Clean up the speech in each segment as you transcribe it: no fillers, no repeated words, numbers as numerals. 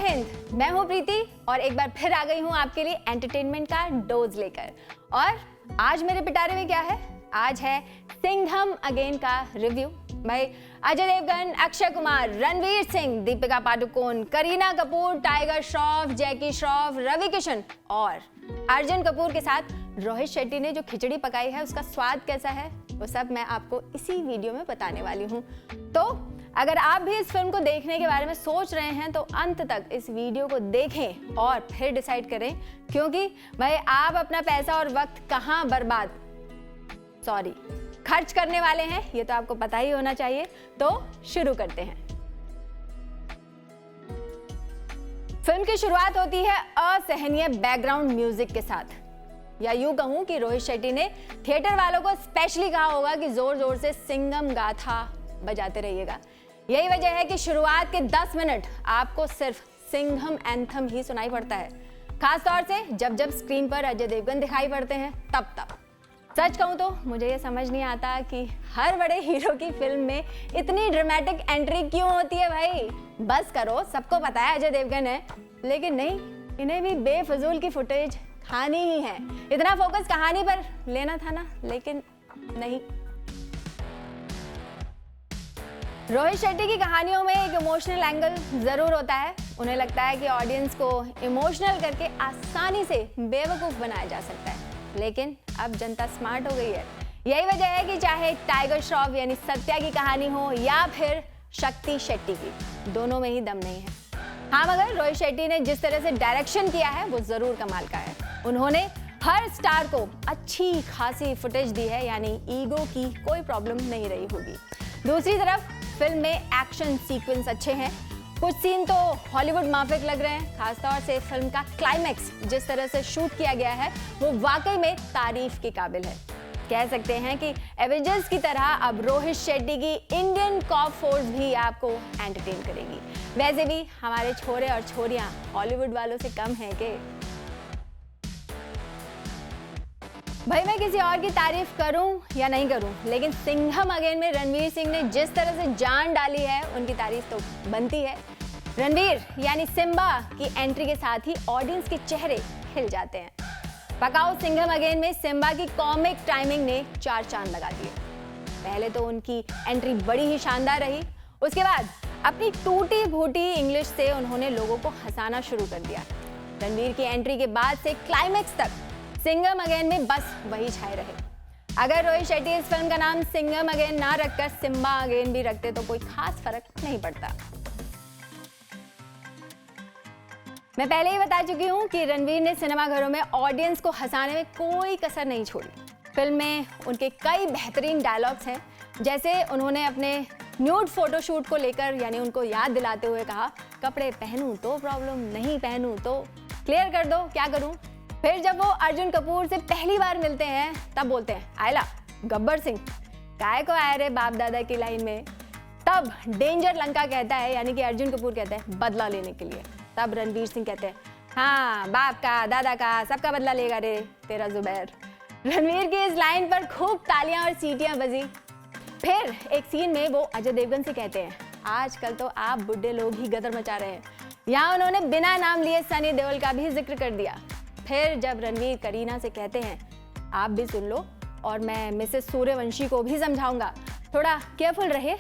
हिंद, मैं हूं प्रीति और एक बार फिर आ गई हूं आपके लिए एंटरटेनमेंट का डोज लेकर। और आज मेरे पिटारे में क्या है? आज है सिंघम अगेन का रिव्यू। भाई अजय देवगन, अक्षय कुमार, रणवीर सिंह, दीपिका पादुकोण, करीना कपूर, टाइगर श्रॉफ, जैकी श्रॉफ, रवि किशन और अर्जुन कपूर के साथ रोहित शेट्टी ने जो खिचड़ी पकाई है उसका स्वाद कैसा है वो सब मैं आपको इसी वीडियो में बताने वाली हूँ। तो अगर आप भी इस फिल्म को देखने के बारे में सोच रहे हैं तो अंत तक इस वीडियो को देखें और फिर डिसाइड करें, क्योंकि भाई आप अपना पैसा और वक्त कहाँ खर्च करने वाले हैं ये तो आपको पता ही होना चाहिए। तो शुरू करते हैं। फिल्म की शुरुआत होती है असहनीय बैकग्राउंड म्यूजिक के साथ, या यूं कहूं कि रोहित शेट्टी ने थिएटर वालों को स्पेशली कहा होगा कि जोर जोर से सिंघम गाथा बजाते रहिएगा। यही वजह है कि शुरुआत के 10 मिनट आपको सिर्फ सिंघम एंथम ही सुनाई पड़ता है, खासतौर से जब जब स्क्रीन पर अजय देवगन दिखाई पड़ते हैं तब। सच कहूं तो मुझे ये समझ नहीं आता कि हर बड़े हीरो की फिल्म में इतनी ड्रामेटिक एंट्री क्यों होती है। भाई बस करो, सबको पता है अजय देवगन है, लेकिन नहीं, इन्हें भी बेफजूल की फुटेज खानी ही है। इतना फोकस कहानी पर लेना था ना, लेकिन नहीं। रोहित शेट्टी की कहानियों में एक इमोशनल एंगल जरूर होता है। उन्हें लगता है कि ऑडियंस को इमोशनल करके आसानी से बेवकूफ बनाया जा सकता है, लेकिन अब जनता स्मार्ट हो गई है। यही वजह है कि चाहे टाइगर श्रॉफ यानी सत्या की कहानी हो या फिर शक्ति शेट्टी की, दोनों में ही दम नहीं है। हाँ, मगर रोहित शेट्टी ने जिस तरह से डायरेक्शन किया है वो जरूर कमाल का है। उन्होंने हर स्टार को अच्छी खासी फुटेज दी है, यानी ईगो की कोई प्रॉब्लम नहीं रही होगी। दूसरी तरफ फिल्म में एक्शन सीक्वेंस अच्छे हैं, कुछ सीन तो हॉलीवुड माफिक लग रहे हैं। खासतौर से फिल्म का क्लाइमैक्स जिस तरह से शूट किया गया है वो वाकई में तारीफ के काबिल है। कह सकते हैं कि एवेंजर्स की तरह अब रोहित शेट्टी की इंडियन कॉप फोर्स भी आपको एंटरटेन करेगी। वैसे भी हमारे छोरे और छोरियां हॉलीवुड वालों से कम है के। भाई मैं किसी और की तारीफ करूं या नहीं करूं, लेकिन सिंघम अगेन में रणवीर सिंह ने जिस तरह से जान डाली है उनकी तारीफ तो बनती है। रणवीर यानी सिम्बा की एंट्री के साथ ही ऑडियंस के चेहरे खिल जाते हैं। पकाओ सिंघम अगेन में सिम्बा की कॉमिक टाइमिंग ने 4 चांद लगा दिए। पहले तो उनकी एंट्री बड़ी ही शानदार रही, उसके बाद अपनी टूटी फूटी इंग्लिश से उन्होंने लोगों को हंसाना शुरू कर दिया। रणवीर की एंट्री के बाद से क्लाइमैक्स तक सिंघम अगेन में बस वही छाए रहे। अगर रोहित शेट्टी इस फिल्म का नाम सिंघम अगेन ना रखकर सिम्बा अगेन भी रखते तो कोई खास फर्क नहीं पड़ता। मैं पहले ही बता चुकी हूं कि रणवीर ने सिनेमाघरों में ऑडियंस को हंसाने में कोई कसर नहीं छोड़ी। फिल्म में उनके कई बेहतरीन डायलॉग्स हैं, जैसे उन्होंने अपने न्यूड फोटोशूट को लेकर यानी उनको याद दिलाते हुए कहा, कपड़े पहनूं तो प्रॉब्लम, नहीं पहनूं तो क्लियर कर दो, क्या करूं। फिर जब वो अर्जुन कपूर से पहली बार मिलते हैं तब बोलते हैं, आयला गब्बर सिंह काय को आया रे बाप दादा की लाइन में। तब डेंजर लंका कहता है, यानी कि अर्जुन कपूर कहता है बदला लेने के लिए। तब रणवीर सिंह कहते हैं, हाँ बाप का, दादा का, सबका बदला लेगा रे तेरा जुबैर। रणवीर की इस लाइन पर खूब तालियां और सीटियां बजी। फिर एक सीन में वो अजय देवगन से कहते हैं, आजकल तो आप बुढ़े लोग ही गदर मचा रहे हैं। यहाँ उन्होंने बिना नाम लिए सनी देओल का भी जिक्र कर दिया। फिर जब रणवीर करीना से कहते हैं, आप भी सुन लो और मैं मिसेस सूर्यवंशी को भी समझाऊंगा, थोड़ा केयरफुल रहे।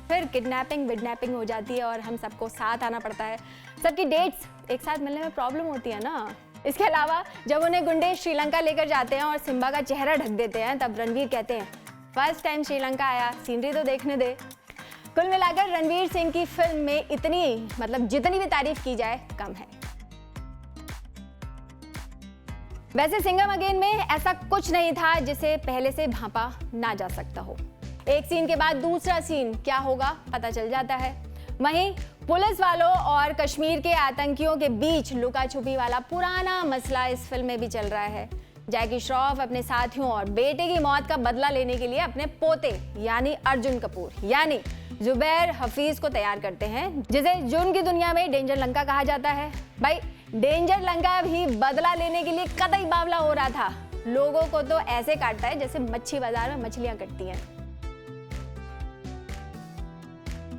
फिर किडनैपिंग विडनैपिंग हो जाती है और हम सबको साथ आना पड़ता है। सबकी डेट्स एक साथ मिलने में प्रॉब्लम होती है ना। इसके अलावा जब उन्हें गुंडे श्रीलंका लेकर जाते हैं और सिम्बा का चेहरा ढक देते हैं, तब रणवीर कहते हैं, फर्स्ट टाइम श्रीलंका आया, सीनरी तो देखने दे। कुल मिलाकर रणवीर सिंह की फिल्म में इतनी जितनी भी तारीफ की जाए कम है। वैसे सिंघम अगेन में ऐसा कुछ नहीं था जिसे पहले से भांपा ना जा सकता हो। एक सीन के बाद दूसरा सीन क्या होगा पता चल जाता है। वहीं पुलिस वालों और कश्मीर के आतंकियों के बीच लुका छुपी वाला पुराना मसला इस फिल्म में भी चल रहा है। जैकी श्रॉफ अपने साथियों और बेटे की मौत का बदला लेने के लिए अपने पोते यानी अर्जुन कपूर यानी जुबैर हफीज को तैयार करते हैं, जिसे जुर्म की दुनिया में डेंजर लंका कहा जाता है। भाई डेंजर लंका भी बदला लेने के लिए कतई बावला हो रहा था। लोगों को तो ऐसे काटता है जैसे मच्छी बाजार में मछलियां कटती हैं।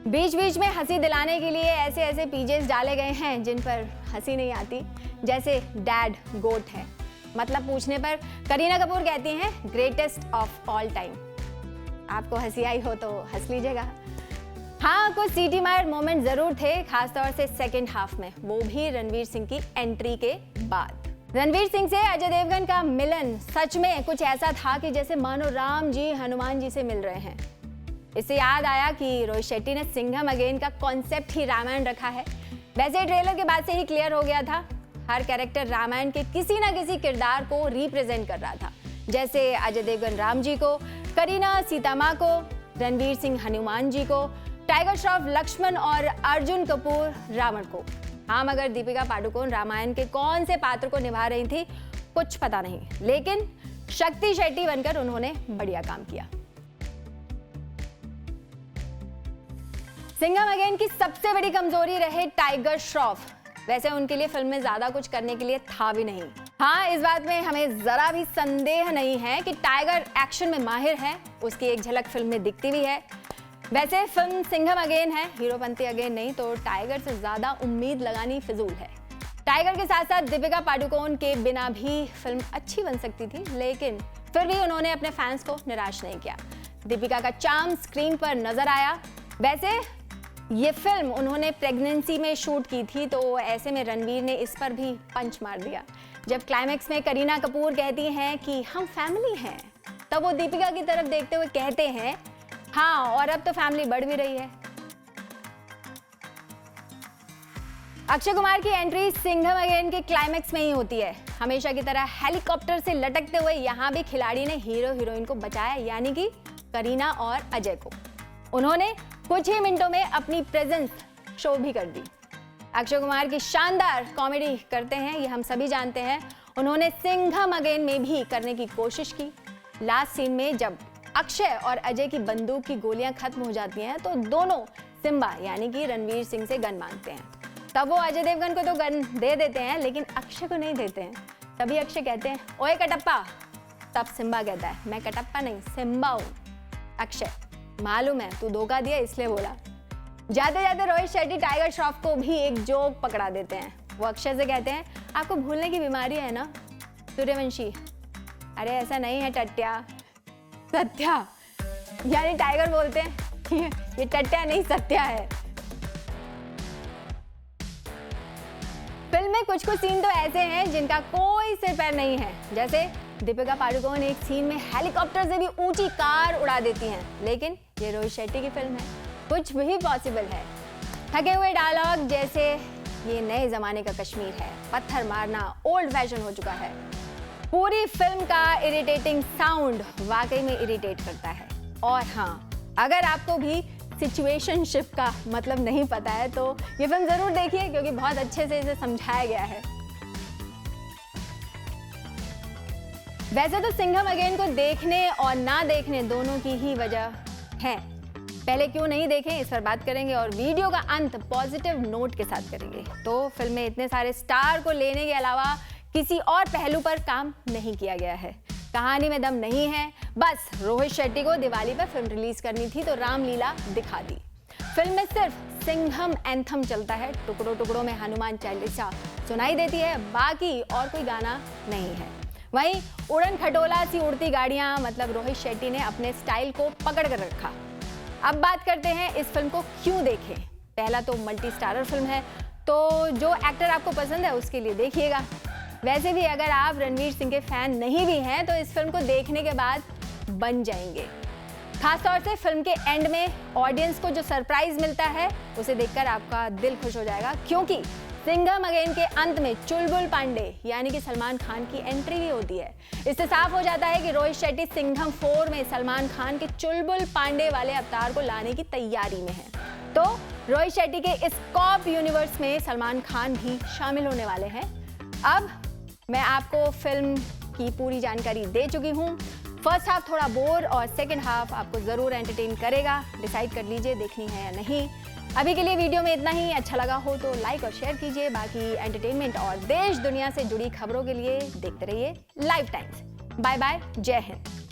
बीच बीच में हंसी दिलाने के लिए ऐसे ऐसे पीजेस डाले गए हैं जिन पर हंसी नहीं आती, जैसे डैड गोट है। मतलब पूछने पर करीना कपूर कहती हैं ग्रेटेस्ट ऑफ ऑल टाइम। आपको हंसी आई हो तो हंस लीजिएगा। हाँ, कुछ सीटी मार मोमेंट जरूर थे, खासतौर से सेकेंड हाफ में, वो भी रणवीर सिंह की एंट्री के बाद। रणवीर सिंह से अजय देवगन का मिलन सच में कुछ ऐसा था कि जैसे मानो राम जी हनुमान जी से मिल रहे हैं। इससे याद आया कि रोहित शेट्टी ने सिंघम अगेन का कॉन्सेप्ट ही रामायण रखा है। वैसे ट्रेलर के बाद से ही क्लियर हो गया था, हर कैरेक्टर रामायण के किसी ना किसी किरदार को रिप्रेजेंट कर रहा था। जैसे अजय देवगन राम जी को, करीना सीता माँ को, रणवीर सिंह हनुमान जी को, टाइगर श्रॉफ लक्ष्मण और अर्जुन कपूर रावण को। हाँ, मगर दीपिका पादुकोण रामायण के कौन से पात्र को निभा रही थी कुछ पता नहीं, लेकिन शक्ति शेट्टी बनकर उन्होंने बढ़िया काम किया। सिंघम अगेन की सबसे बड़ी कमजोरी रहे टाइगर श्रॉफ। वैसे उनके लिए फिल्म में ज्यादा कुछ करने के लिए था भी नहीं। हाँ, इस बात में हमें जरा भी संदेह नहीं है कि टाइगर एक्शन में माहिर है, उसकी एक झलक फिल्म में दिखती भी है। वैसे फिल्म सिंघम अगेन है, हीरोपंती अगेन नहीं, तो टाइगर से ज्यादा उम्मीद लगानी फिजूल है। टाइगर के साथ साथ दीपिका पादुकोण के बिना भी फिल्म अच्छी बन सकती थी, लेकिन फिर भी उन्होंने अपने फैंस को निराश नहीं किया। दीपिका का चार्म स्क्रीन पर नजर आया। वैसे ये फिल्म उन्होंने प्रेगनेंसी में शूट की थी, तो ऐसे में रणवीर ने इस पर भी पंच मार दिया। जब क्लाइमैक्स में करीना कपूर कहती हैं कि हम फैमिली हैं, तब वो दीपिका की तरफ देखते हुए कहते हैं हाँ, और अब तो फैमिली बढ़ भी रही है। अक्षय कुमार की एंट्री सिंघम अगेन के क्लाइमैक्स में ही होती है। हमेशा की तरह हेलीकॉप्टर से लटकते हुए यहाँ भी खिलाड़ी ने हीरो हीरोइन को बचाया, यानी कि करीना और अजय को। उन्होंने कुछ ही मिनटों में अपनी प्रेजेंस शो भी कर दी। अक्षय कुमार की शानदार कॉमेडी करते हैं, ये हम सभी जानते हैं। उन्होंने सिंघम अगेन में भी करने की कोशिश की। लास्ट सीन में जब अक्षय और अजय की बंदूक की गोलियां खत्म हो जाती हैं, तो दोनों सिम्बा यानी कि रणवीर सिंह से गन मांगते हैं। तब वो अजय देवगन को तो गन दे देते हैं, लेकिन अक्षय को नहीं देते हैं। तभी अक्षय कहते हैं ओए कटप्पा। तब सिम्बा कहता है मैं कटप्पा नहीं सिम्बा हूँ। अक्षय मालूम है तू धोखा दिया इसलिए बोला। जाते जाते रोहित शेट्टी टाइगर श्रॉफ को भी एक जोक पकड़ा देते हैं। वो अक्षय से कहते हैं आपको भूलने की बीमारी है ना सूर्यवंशी। अरे ऐसा नहीं है टट्या, सत्या। यानी टाइगर बोलते हैं ये टट्या नहीं सत्या है। फिल्म में कुछ सीन तो ऐसे हैं जिनका कोई सिर पैर नहीं है। जैसे दीपिका पादुकोण एक सीन में हेलीकॉप्टर से भी ऊंची कार उड़ा देती हैं, लेकिन ये रोहित शेट्टी की फिल्म है, कुछ भी पॉसिबल है। थके हुए डायलॉग जैसे ये नए जमाने का कश्मीर है, पत्थर मारना ओल्ड फैशन हो चुका है। पूरी फिल्म का इरिटेटिंग साउंड वाकई में इरिटेट करता है। और हाँ, अगर आपको भी सिचुएशनशिप का मतलब नहीं पता है तो ये फिल्म जरूर देखिए, क्योंकि बहुत अच्छे से इसे समझाया गया है। वैसे तो सिंघम अगेन को देखने और ना देखने दोनों की ही वजह है। पहले क्यों नहीं देखें इस पर बात करेंगे, और वीडियो का अंत पॉजिटिव नोट के साथ करेंगे। तो फिल्म में इतने सारे स्टार को लेने के अलावा किसी और पहलू पर काम नहीं किया गया है। कहानी में दम नहीं है, बस रोहित शेट्टी को दिवाली पर फिल्म रिलीज करनी थी तो रामलीला दिखा दी। फिल्म में सिर्फ सिंघम एंथम चलता है, टुकड़ों टुकड़ों में हनुमान चालीसा सुनाई देती है, बाकी और कोई गाना नहीं है। वहीं उड़न खटोला सी उड़ती गाड़ियां, मतलब रोहित शेट्टी ने अपने स्टाइल को पकड़ कर रखा। अब बात करते हैं इस फिल्म को क्यों देखें। पहला तो मल्टी स्टारर फिल्म है, तो जो एक्टर आपको पसंद है उसके लिए देखिएगा। वैसे भी अगर आप रणवीर सिंह के फैन नहीं भी हैं तो इस फिल्म को देखने के बाद बन जाएंगे। खासतौर से फिल्म के एंड में ऑडियंस को जो सरप्राइज मिलता है उसे देखकर आपका दिल खुश हो जाएगा, क्योंकि सिंघम अगेन के अंत में चुलबुल पांडे यानी कि सलमान खान की एंट्री भी होती है। इससे साफ हो जाता है कि रोहित शेट्टी सिंघम 4 में सलमान खान के चुलबुल पांडे वाले अवतार को लाने की तैयारी में है। तो रोहित शेट्टी के इस कॉप यूनिवर्स में सलमान खान भी शामिल होने वाले हैं। अब मैं आपको फिल्म की पूरी जानकारी दे चुकी हूँ। फर्स्ट हाफ थोड़ा बोर और सेकंड हाफ आपको ज़रूर एंटरटेन करेगा। डिसाइड कर लीजिए देखनी है या नहीं। अभी के लिए वीडियो में इतना ही। अच्छा लगा हो तो लाइक और शेयर कीजिए। बाकी एंटरटेनमेंट और देश दुनिया से जुड़ी खबरों के लिए देखते रहिए लाइव टाइम्स। बाय बाय, जय हिंद।